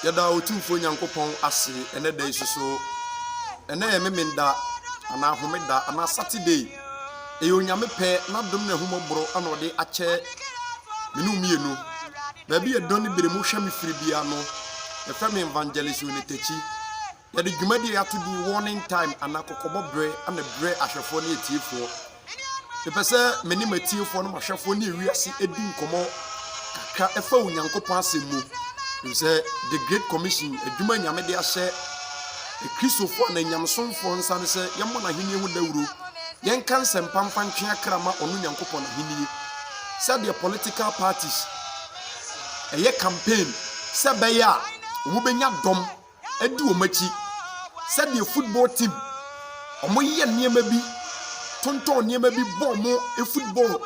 Yada otumfo Nyankopɔn ase ene da isuso ene ye memenda ana homeda ana Saturday e onyame pɛ na dom na humobro ana ode akyɛ menu mienu ba bi edon bere mu hwa me firi bia no e fa me evangelist Onitechi yade dwumadi ato di warning time ana kokobo bre ana bre ahwefo na etiefo e pese meni matiefo no mahwefo na ewiase edi nkomo kakra efa Onyankopɔn asemu. You say the Great Commission, a Juma Yamede Ashe, a Christopher and Yamson for San say, Yamona Hini with the Uru, Yankans and Pampan Krama on Yankopon Hini, said their political parties, a year campaign, said Baya, Wubenya Dom, Edu Mechi, said the football team, Omoya near maybe, Tonton near maybe Bomo, a football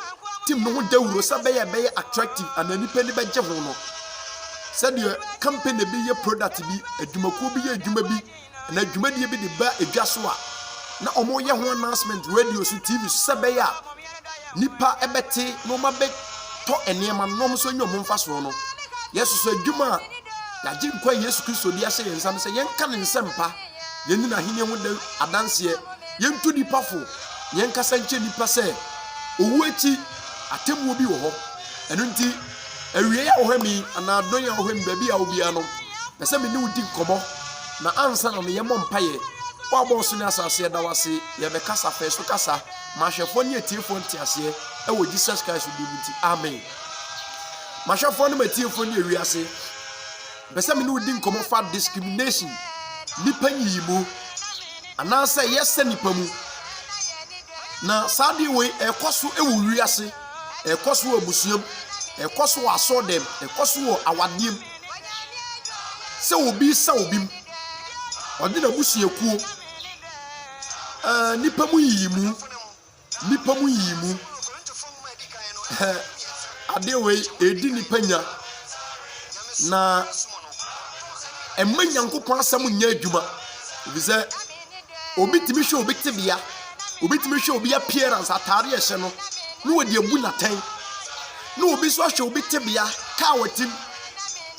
team no Deuro, Sabaya Bay attractive and any penny by Javono. Said your company be your product be a Jumaku be a Jumabi and a Jumadi be the ba a Jaswa. Na Omoya announcement radio TV Sabaya Nipa Ebete no mabe to a nearman no so your Monfasono. Yes, so Juma Yajim Qua Yes Christo dia say and some say Yan can in Sempa Yenina Hina with the Adansia Yen to the Puffle Yan Casanche di Passe Uwechi Atem will be ho and until Ewie ohemi ana adon ya ohemi baby a obia no pese me ne udi nkomo na ansa na me yemo mpaye wa bo so ne asase da wase ye be kasa fe so kasa mahwefo ne atiefo ntiase e wo Jesus Christ di buti amen mahwefo ne matiefo ne ewiase pese me ne udi nkomo fa discrimination nipa nyimu ana se yese nipa mu na sadi we ekoso e wo wiase ekoso abusuam ekoso aso dem ekoso awadiem se obi sa obim odi na busuakuo nipa mu yimu ade we edi nipa nya na Nyankopɔn asam nya adwuma bize obi timi hwe obi tebia obi timi hwe obi appearance atare ehye no no wodi abu naten no obi so hwe obi tebia ka watim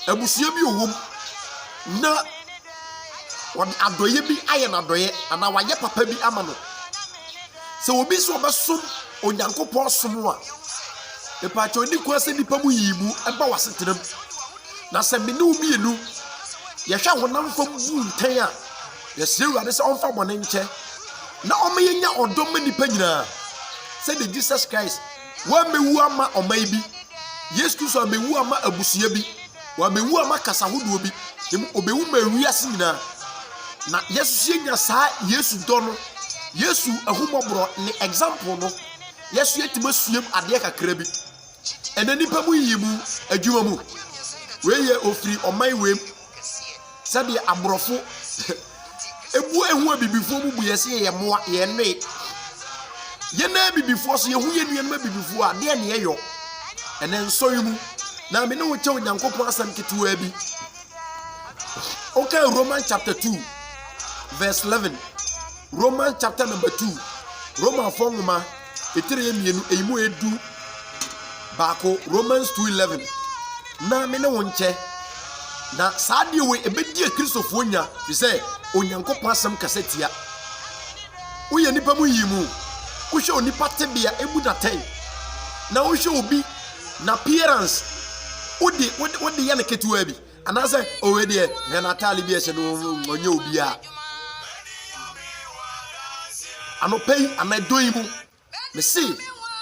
abusua bi owom na wod adoye bi aye na doye ana waye papa bi ama no se obi so obesom Onyankopɔn som a epa cho ni kwase nipa mu yimu eba wasetenam na se me ne omienu ye hwa honam fam bu ntan a ye sirewade se onfa bone nche na omeyenya odom nipa nyina se de Jesus Christ wa mewu ama omai bi Yesu Kristo amewu ama abusuya bi wa mewu ama kasa hodo bi obewu ma wiase nyina na Yesu yenya saa Yesu do no Yesu ahumobro ni example no Yesu yetima suem ade kakra bi ena nipa mu yimu adwuma mu weye ofiri omai wem sabe abrofo ebu ehu abibifo mu bu yese ye moa ye nwe ye na bibifo so ye hu ye nuanma bibifo a de ne yeyo ene nsoyi mu na me ne wo che Onyankopɔn asam ketewa bi okay Romans chapter 2 verse 11 Romans chapter number 2 Roman fonguma etire mienu eyimu edu baako Romans 2:11 na me ne wo nche na saade we ebedi Kristofo nya fi se Onyankopɔn asam kasetia wo ye nipa mu yimu wo hwe onipa tebia ebu naten na wo hwe obi na appearance odi ya na ketuwa bi anase owe de he na tali bi ehye no onye obi a anopei anadoyi mu me se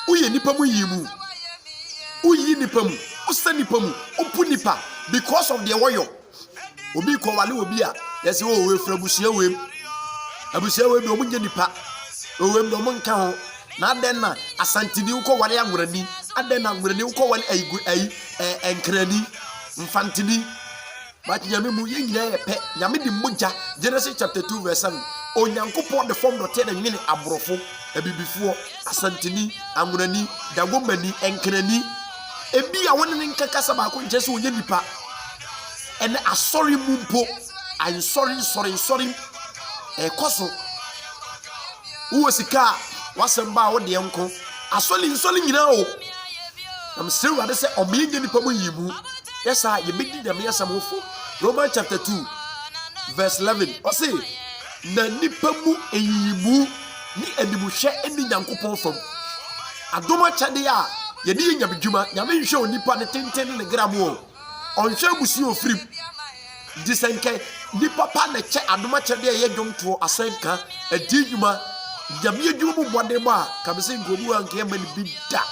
uye nipa mu yimu uyi nipa mu usa nipa mu opu nipa because of the warrior obi ko wale obi a yesi o we fra busia we bi omunye nipa owe no monka ho na aden na asantini uko wale agurani aden na agurani uko wale enkrani mfantini but nyame mu yenyina yepe nyame di mogya Genesis chapter 2 verse 7 Onyankopɔn de form dote na nyine abrofo abibifo asantini agurani dagomani enkrani ebi a woni nkaka saba ko nche se onye nipa ene asori mumpo I'm sorry koso wo sika wasamba wo de enko asoli nyina o am still rather say o me nipa mu yimu yesa ye bedi nyame yesa mo fo Romans chapter 2 verse 11. O say na nipa mu eyimu ni animuhwe eni Nyankopɔn fam. Adoma kyade a ye di nyabedwuma nyame nhwe onipa ne tenten ne gram o. Onhwe abusu ofrim. Disenke nipa pa ne che adoma kyade ye dwonto asenka adi dwuma nyame adwuma mu bode ma ka be se ngomu anke ya mani bi da.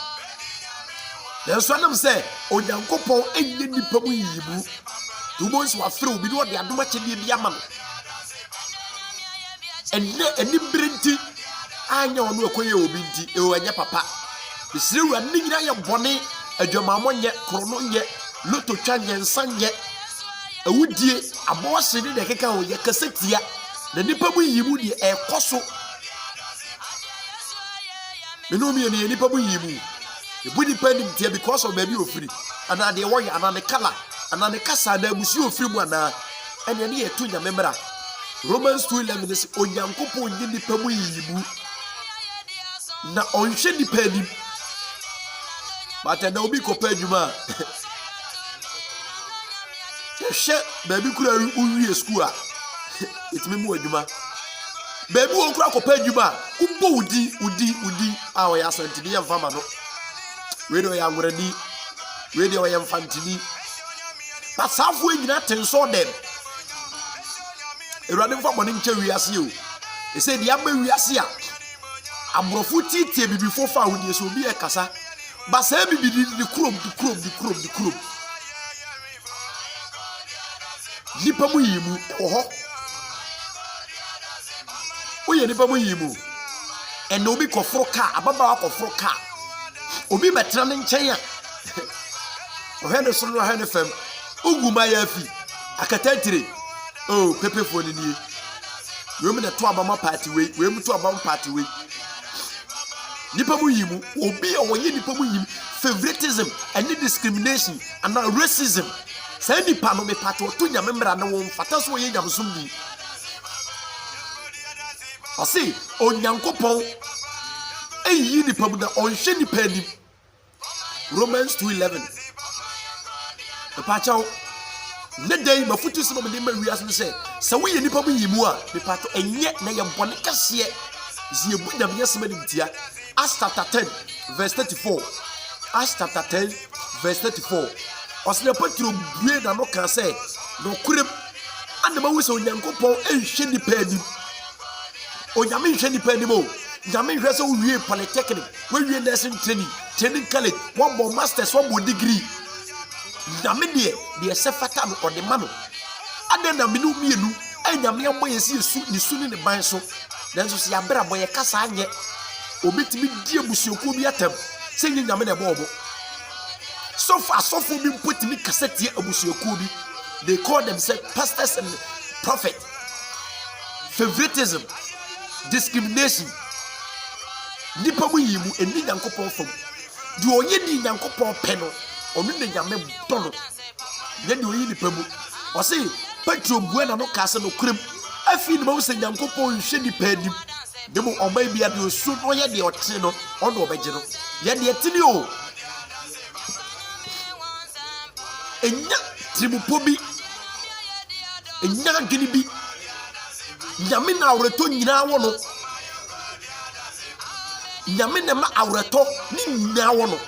Nanso anam se Onyankopɔn enye nipa mu yibu. Tumons wa frɛ obi no de adoma kyade bi ama no. Eni brenti anya onu akoye obi nti e o anya papa. Bisire wa ni nyina ye bone adwamamɔ nye krono nye loto twa nyensa nye awudie abɔse ne de keka o ye kasetia na nipa mu yimu de e koso menu mi ne nipa mu yimu e bu nipa nim tie because of baby ofiri ana de wo ya ana ne kala ana ne kasa na abusi ofiri mu ana ene ne ye tu nya memra. Romans 2:11 says Onyankopɔn nyi nipa mu yimu na onhwe nipa nim. But na obi kopa adwuma she baby kura uwie school a itimi mu adwuma baby won kura kopa adwuma ubo udi a o ya santini ya fama no we do ya ngurani we do ya mfantini pasafo nyina tenso dem erade mfa bone nche wiase o e say dia ba wiase a abrofo titie bibifo fa woni so obi e kasa ba say bibi di krom nipa mu yimu oho oye nipa mu yimu en obi kofro ka ababa kofro ka obi betra ne nchen a ohene so no ohene fam uguma ya fi akatantire oh pepe fo ni nie we mu na to abama party we mu to abama party we nipa mu yimu obi a woye nipa mu yimu favoritism and discrimination and racism. Say nipa no me pato to nya memra na won fata so ye nyamsum ni. O say Onyankopɔn eyi nipa mu na onhwe nipa nim. Romans 2:11. The pacho ne day mafutu so me ma wiase no say wo ye nipa mu yimu a me pato enye na ye bone kase zie bu nyam yesema nim tia. Acts chapter 10 verse 34. Acts chapter 10 verse 34. Osle Petro bue na no kan say no kurem anema wo se Onyankopɔn enhwe nipa anim. Onyame nhwe nipa anim o. Nyame nhwe se wo wie polytechnic, wo wie nursing training college, one more masters, one more degree. Nyame de se fata no ode ma no. Ade na menu mienu anyame aboye se esu ni su ni ban so. Nanso se abra boye kasa anye obetimi die busuoku bi atam se nyame na bobo. So far, so for me put me cassette abusuoku bi. They call themselves pastors and prophets. Favoritism, discrimination. Nipa mu yimu eni Nyankopɔn fam. Du onye di Nyankopɔn pɛ no, onu ne nyame bɔ no. Ye di oyi nipa mu. O say Petro buena no kase no kurem. Afi ni ma wo se Nyankopɔn hwe nipa anim. Demo oba bia de osu no ye de ote no, ono obegye no. Ye de etini o. Enya tribupo bi enya gini bi nyame na awreto nyina wo no nyame na ma awreto ni nyina wo no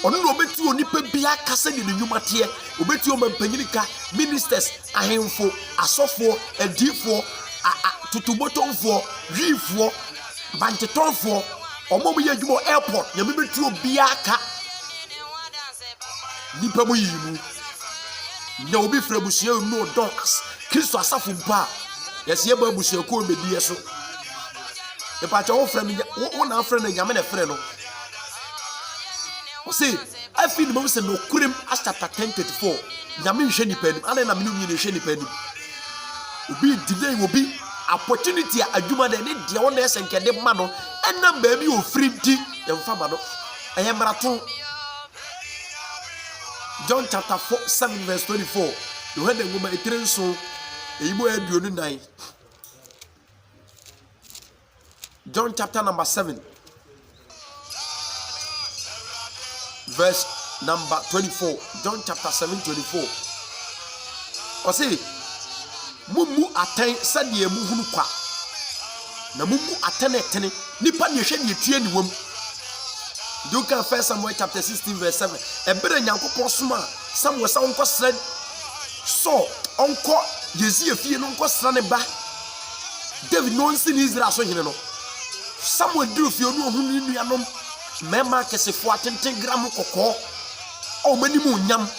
ono no obeti onipa bi akase de nnwumate obeti o mampanyirika ministers ahemfo asofo adifo tutubotonfo hwifo bantetonfo omo bi adwuma airport nyame beti obi aka nipa mu yimu na obi fra busia no don Kristo asafo mpa yes ye ba busia ko obedi eso e pa cha wo fra mi wo na fra na nyame na fra no o say afi ni mo se no kurem Acts chapter 10:34 nyame nhwe nipa nim ane na menu mi ne hwe nipa nim obi delay obi opportunity adwuma na ne de won na esenkede ma no enam ba bi ofri di emfa ma no eye marato. John chapter 7 verse 24. You heard the woman eating so. John chapter number 7 verse number 24. John chapter 7:24. ɔse mumu aten sɛdeɛ muhunu kwa na mumu aten etene nipa ne hwɛ ne tie ne wom. Do kan 1 Samuel chapter 16 verse 7. Ebere Nyankopɔn soma Samuel sa onko sra so onko Yezie fie no onko sra ne ba David no nsi ni Israel so hene no. Samuel duru fie no ohunu ni nuanom mema kesefo atenten gram kokɔ o mani mu nyam.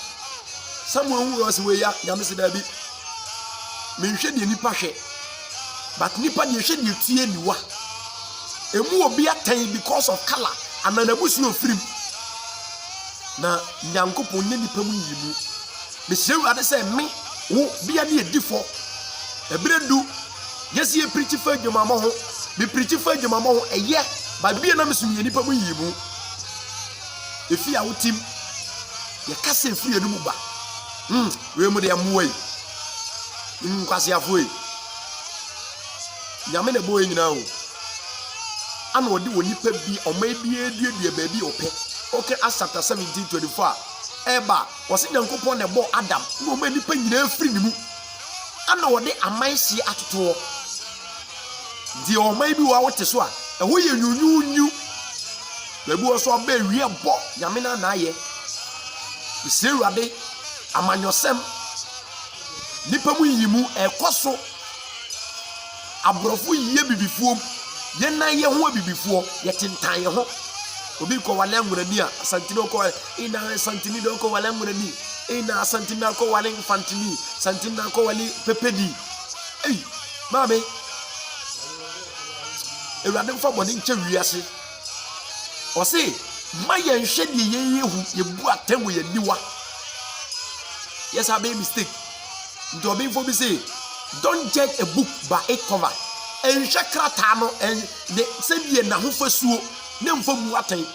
Samuel hu was we ya nyame se da bi menhwɛ de nipa hwɛ but nipa de hwɛ de tie niwa emu obi atan because of color ananabusu ofirim na Nyankopɔn ne nipa mu yimu me sewu ade sɛ me wo bia ne edifo ebere du yesi e preach fa dwumamo ho me preach fa dwumamo ho eye ba bia na mesu ne nipa mu yimu efi a wotim ye kasa efi enu mu ba we mu de amuwa yi kwase afoi nyame ne boy nyina o ana odi woni pa bi omai bi eduedue ba bi opɛ okay Acts chapter 17:24 eba wɔse Nyankopɔn ne bɔ Adam no ma nipa nyina afiri ne mu ana wɔde amanhye atoto di omai bi wa wote so a ɛho yɛ nyunyunyu ba bi wo so ba wie bɔ nyame na na ayɛ bisewurade amanyosem nipa mu yimu ekoso abrofo yiye bibifuom ye nan ye ho bibifuo ye tentan ye ho obi ko wale ngurani a santini ko ina santini do ko wale ngurani ina santini ko wale infantini santini ko wale pepedi mame ewade mfa boni nche wiase o se maye nhwe de ye hu ye bu atenwo ye niwa. Yes, I made a mistake. Do be for me say, don't judge a book by its cover. And Shakratano and the Sendia Nahufasu, name from Watain.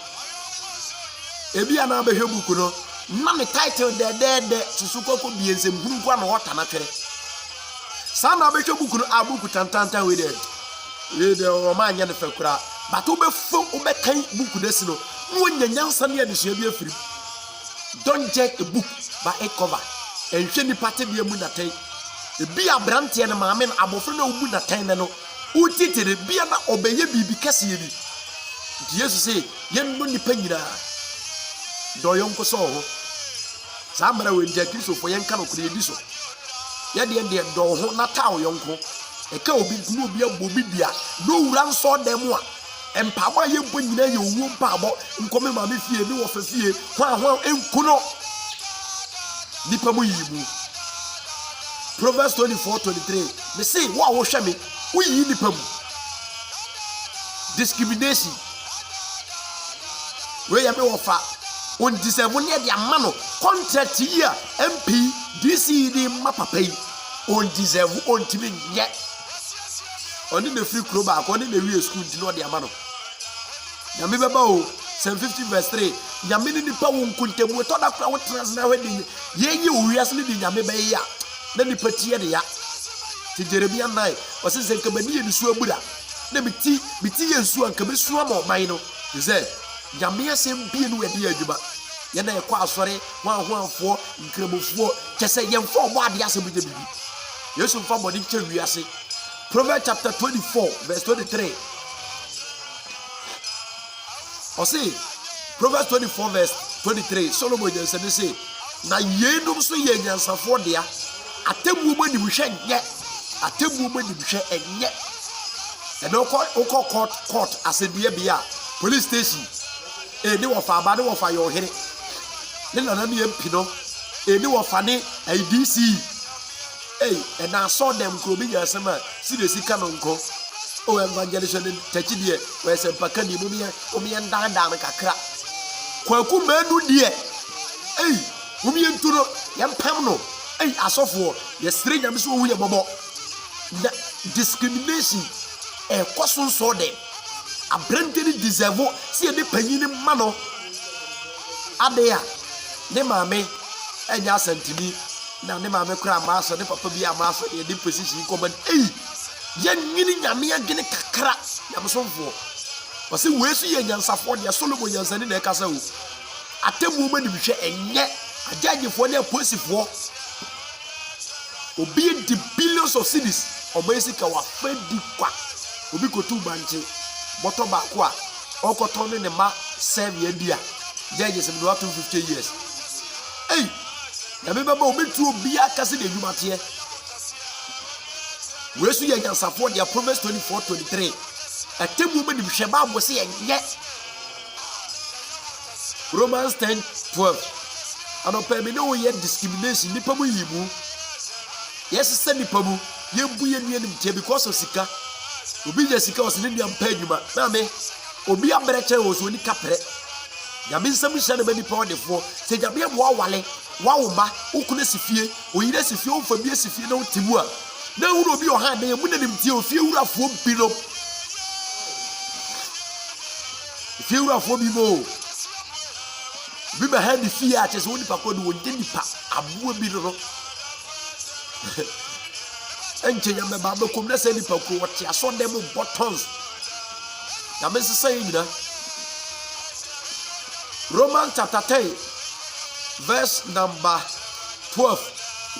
Ebiana Behebukuno, none title there, Susuko could be as a Bukuan or Tanaka. Some of Behebukuno Abuku Tantanta with it. With the Romanian Fekra, but Ube Fo Ube Kain Bukudesino, when the young Sunday is free. Don't judge a book by its cover. And sheni party be mu na ten e bi abrante na maame na abofo na obu na ten no utitere bia na obeye bibi kase bi Jesus say yen no nipa nyira do yonko so ho samara we nja Kristo fo yen kan okure di so ye de do ho na tawo yonko e ka obi ku obi abobi bia no wura nso dem a empabo ye bo nyina ye owu mpabo nkome maame fie ni wo fa fie hwa enkuno nipa mu yimu. Proverbs 24:23. Me say wa wo hwe me wo yi nipa mu discrimination we ya me wo fa on deserve ne de amano contract year MP DCD mapapai on deserve on timi nye oni na free club akọ ni na we school di no de amano ya me beba o Psalm 50:3 nyame ni nipa wo nkuntamu to da kra wo trans na wedi yenye owiase ni nyame be ya na nipa tie de ya ti Jeremia 9 o se nkabani ye nsu abura na biti ye nsu ankabe su ama oman no ze nyame asem bie no wedi adwuma ye na ekọ asore hoanhoanfo nkrabofo kese ye mfo obo ade asem je bibi Yesu mfa bodi nche wiase. Proverbs chapter 24:23 or say Proverbs 24:23 Solomon just say na yenum so ye nyansafo dia atemu mo ni hwe nye atemu mo ni hwe enye e no court asebia bia police station ni wo fa aba ni wo fa yo here ni na na MP no ni wo fa ni IDC and I saw them go be asema seriously kanonko o evangelist tachi die we se paka ni mumi ndanda kakra kwaku manu die mumi nturo yempam no asofo ye stre nyame so wu ye bobo discrimination kwaso so dem abranteni deserve si e de panyini ma no ade a ne maame enya santimi na ne maame kura amaso ne papa bi amaso ye di position command ye nyini nyame agene kakra nyamsomfo wase wesu ye nyansafo de Solomon nyansani na ekasa wo atemu ma ni hwe enye ajagefo ne aposifo obi di billions of cedis obayisika wa fedi kwa obi kotu banche boto ba kwa okoton ne ma serve ya dia judges be 250 years hey ya me baba obi tu obi akase de adwumate we su ya nyansafo dia Proverbs 24:23 atemu be nim hweba abo se ye Romans 10:12 ano pe me no ye discrimination nipa mu yimu yes se nipa mu ye bu ye nuanim tie because of sika obi je sika o se ne nuam pa adwuma na me obi abreche o so ni kapre ya me nsam hye na be nipa odefo se ja be bo awale wawoma ukuna sifie oyire sifie o fabie sifie na otimu a na wuro obi o ha na mu nanim tie o fie wurafo mpino fie wurafo bi mo bi ma ha di fie a chese woni pa ko do wonde nipa abo bi ro enche ya me ba be kom na se nipa ko wote aso dem buttons ya me sese nyina Romans chapter 10 verse number 12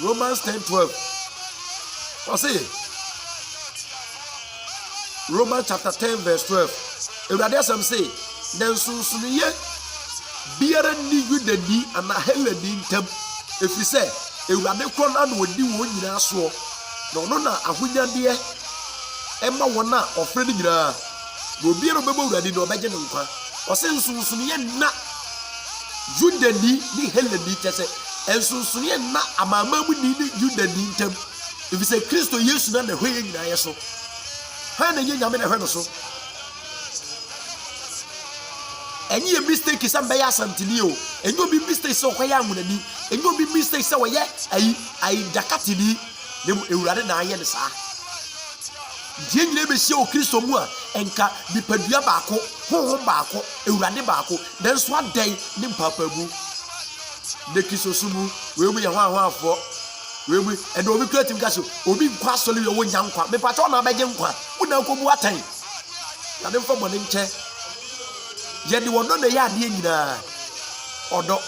Romans 10:12 what's it Romans chapter 10 verse 12 Ewurade asem say den sunsunuye biara ni yudani ana helani ntam efise Ewurade kro na no odi wo nyina so no no na ahonyade ema wona ofre ni nyina go biara bebo Ewurade no beje ne nkwa ose sunsunuye na yudani ni helani chese ensunsunuye na amamamu ni yudani ntam efise Kristo Yesu na hwe nyina yeso ha na ye nyame na hwe no so enyi a mistake is am ya santini o enyi obi mistake so kwaya amunani enyi obi mistake so we ayi jakatini ne Ewurade na aye ne saa die nyina be hie o Kristo mu a enka nipadua baako honhom baako Ewurade baako den so adan ne mpapabu ne kisosumu we mu ye hwanhwanfo we mu e do obi kreative gaso obi nkwa sole yo wonya nkwa me pato na beje nkwa una kobu atan na dem fa bone nche yedi wono na ya ade nyina odo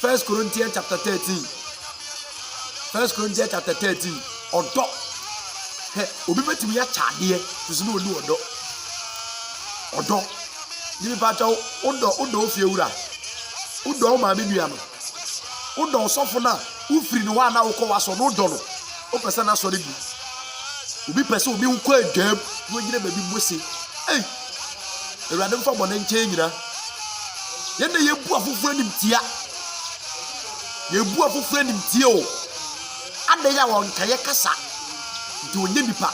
1 Corinthians chapter 13 odo he obi betimi ya chade tusu no oni odo ni pato odo ofie wura odo ma me nua no odo sofo na ufiri no wa na wo ko waso no odo no o pese na so de gu obi pese obi nko adwam wo nyina babi mose eh Ewurade mfa bone nche nyina yende yebu afoforo nim tie o ade ya won kaye kasa do nye nipa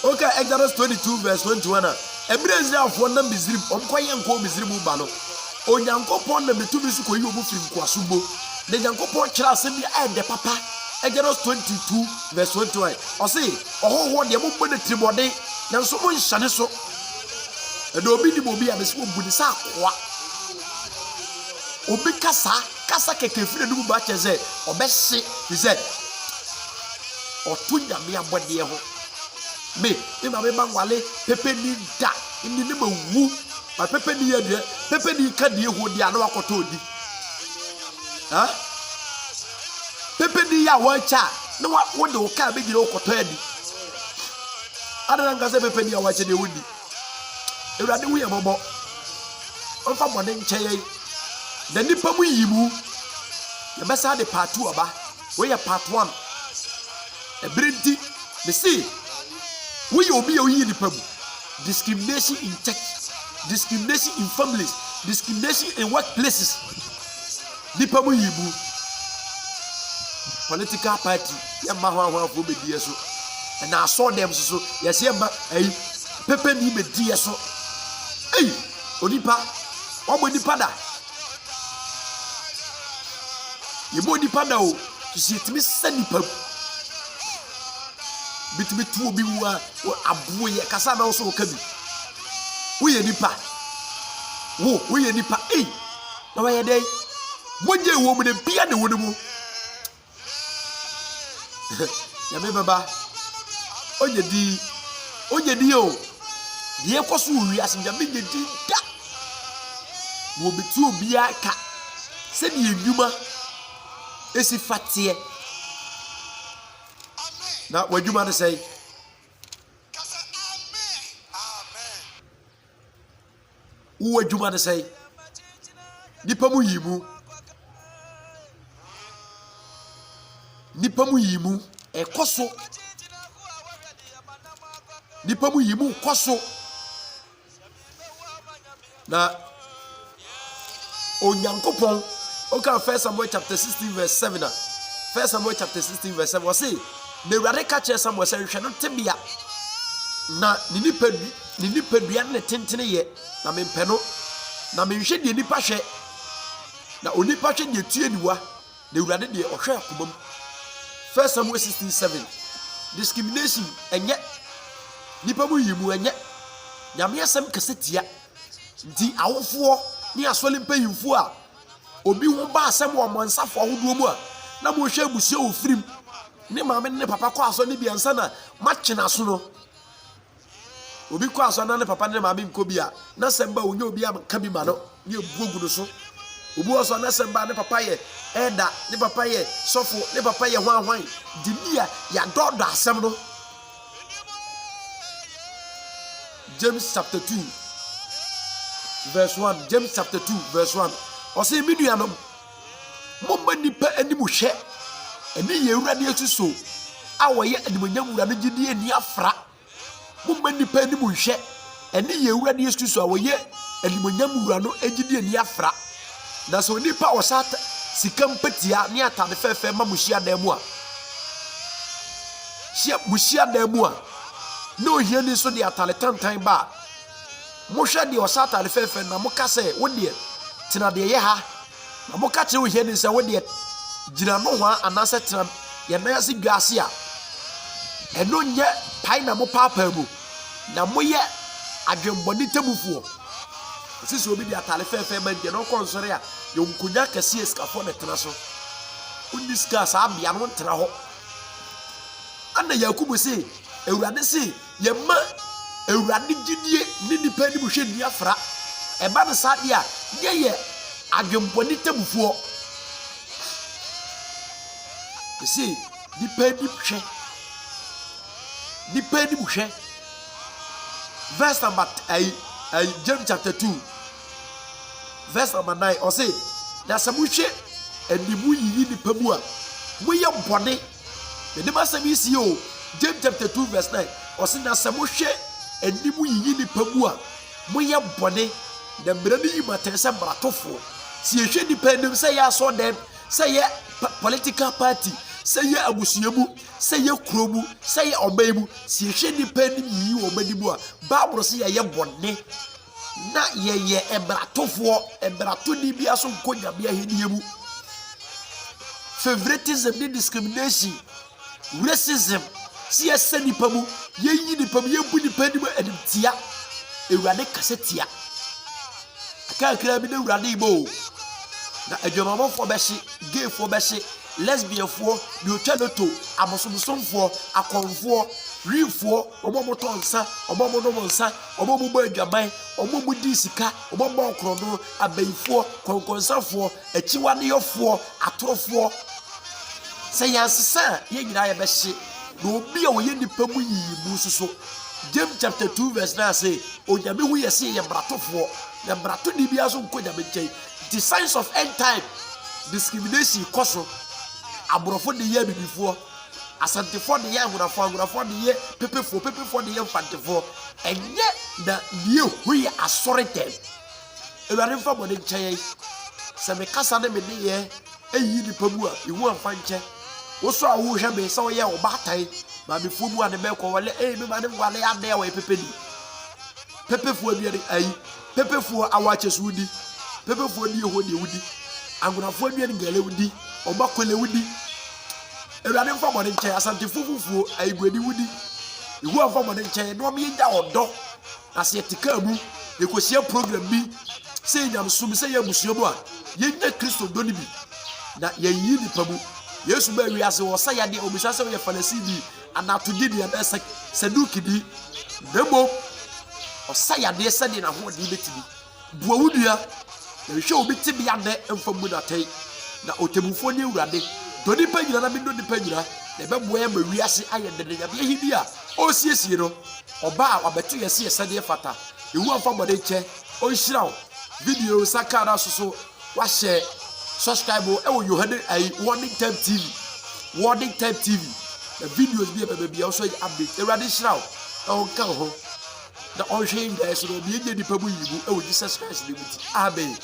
okay Exodus 22 verse 21 Ebrezi afo na Misrim omkoye nko Misrim ba no onyankopon na metumi su koyi obu firi nkoasugbo na nyankopon kira asem bi ade papa Exodus 22 verse 21 osi ohoho de mo bone tribode na nso mo nhane so e do obi ni mo bi a besi obu ni sa akwa obi kasa keke firi no ba cheze obehye bize otunya me abode ho me ma me bangwale pepe ni da ni ne mawu ba pepe ni yede pepe ni ka die ho dia na wakoto odi pepe ni ya wacha na wo de o ka be gire okoto adi adana ngase pepe ni ya wacha de wodi Ewurade wu ye bobo onfa bone ncheye da nipa mu yimu ye besa de part 2 oba we ye part 1 ebrenti me see we obi oyi nipa mu discrimination in church, discrimination in families, discrimination in workplaces. Nipa mu yibu political party ya ma hwa fo be die so and I saw them so yes ya ma pepe ni be die so onipa omo nipa da yebo nipa da o to see it me sanipa bitimi tu obi wa aboye kasa na so ka bi wo ye nipa na wa ye dey moje wo mu de bia de wo mu ya me baba onye di o die koso wi asem ya me di da wo bitu obi aka said Yuma is if fatie. Now, what you want to say? Who would you want to say? Nipamu yimu. Nipamu yimu. E koso. Nipamu yimu koso. Na Onyankopon. Okay, 1 Samuel chapter 16 verse 7. 1 Samuel chapter 16 verse 7. Was say, the radical church Samuel said, "You shall not tell me ya." Na nipa dua ne tentene ye na mempeno na menhwe de nipa hwe na onipa hwe de tue niwa na urade de ohwe akomam. 1 Samuel 16:7. Discrimination enye nipa mu yimu enye nyame asem kasetia nti awofo ni asole mpayimfo a obi ho ba asem wo monsafo ahodo mu a na mo hwe abusie ofirim ne maame ne papa kwa aso ne biansa na machena so no obi kwa aso na ne papa ne maame nko bia na semba onye obi aka bi ma no ne ebuogu no so obi aso na semba ne papa ye eda ne papa ye sofo ne papa ye hwan dinia ya dodo asem no. James chapter 2 verse 1. James chapter 2 verse 1. O say me nuanom momba nipa animu hwe eni ye urade asuso a wo ye animonyam urade gidi ani afra. Momba nipa animu hwe eni ye urade asuso a wo ye animonyam urano agidi ani afra. Na so nipa o sata sikam patia ni atade fefe ma muhia dan mu a muhia dan mu a no hia ni so de atale tantan ba mo hwe de o sata de fefe na mo ka se wo de tina de ye ha na mo ka che wo hia ni se wo de gina no ho anase tina ye na yase dwase a eno nye pai na mo papa mu na mo ye adwemboni tamufuo sisi obi de atale fefe ma de no konsore a yo nkunya kase eskafo ne tena so uniska sa bia no tena ho ana yakubu se ewurade se ye ma ewurade gidie ni nipa ni buhwe ni afra eba ne sa dia ye adwemboni tamufuo se nipa ni buhwe verse number James chapter 2 verse number 9 or say na samuhwe animu yiyi nipa mu a moye bone me de masami si o. James chapter 2 verse 9 or say na samuhwe animu yiyi nipa mu a moye bone na mbrani yi matense bratofo si ehwe nipa nim say ya so dem say ye political party say ye abusuamu say ye kromu say ye obamu si ehwe nipa nim yiyi obanimu a Bible say ye bone na ye ebratofo ebrato ni bia so nkonya bia heniemu. Favoritism ni discrimination racism si ese nipa mu ye yi nipa mu ye bu nipa ni mu edimtia ewurade kasetia akakra bi na ewurade ibo na adwamamofo behye gayfo behye lesbianfo bi otwaloto amosomsomfo akonfo rifo omomotonsa omomonomonsa omomubo adwaman omomudi sika omomo okrono abaifo konkonsafo achiwane yofo atorofo sayansesa ye nyina ye behye no obi a woye nipa mu yimu suso. James chapter 2 verse 9 say onyame hu yese ye bratofo na brato ni bia so nkonya benchen. The signs of end time discrimination koso aborofo de ye bibifo asantefo de ye agurafo de ye pepefo de ye mfantefo enye na die hu ye asoritem eware mfa bode nchen se me kasa de me de ye eyi nipa mu a ehu amfa nche wo so a wo hwe me se wo ye obatai ma me fu mu ane be ko wale me ma de wale ya de we pepedi pepefo bi ayi pepefo awache sudi pepefo di ho de wudi agurafo bi ni gele wudi obakole wudi eware mfa bode nchen asantefo fufuo aigwedi wudi ehu amfa bode nchen no me ya odo ase etika mu ekosia program bi say nyam sum say abusuamu a yenya Kristo doni bi na yeyi nipa mu Yesu ba wi ase wo say ya de obisa say ye falasidi anatodi bi na saduki di demo o say ya de say na ho de betimi buawudua na hwe obi te bia de emfa mu na tai na otebufo ne awurade do nipa nyina na me do nipa nyina na beboa ma wiase aye de ya bia hidi a o siesie no oba a wabeto yesi yesade fata ewu afa bode che o nhiraw video sakara so wa share subscribe e wo Yohane ai Warning Time TV the videos be also update awurade nhiraw e wo ka ho da on hwe nda so no bi enye nipa mu yibu e wo Jesus Christ de muti amen.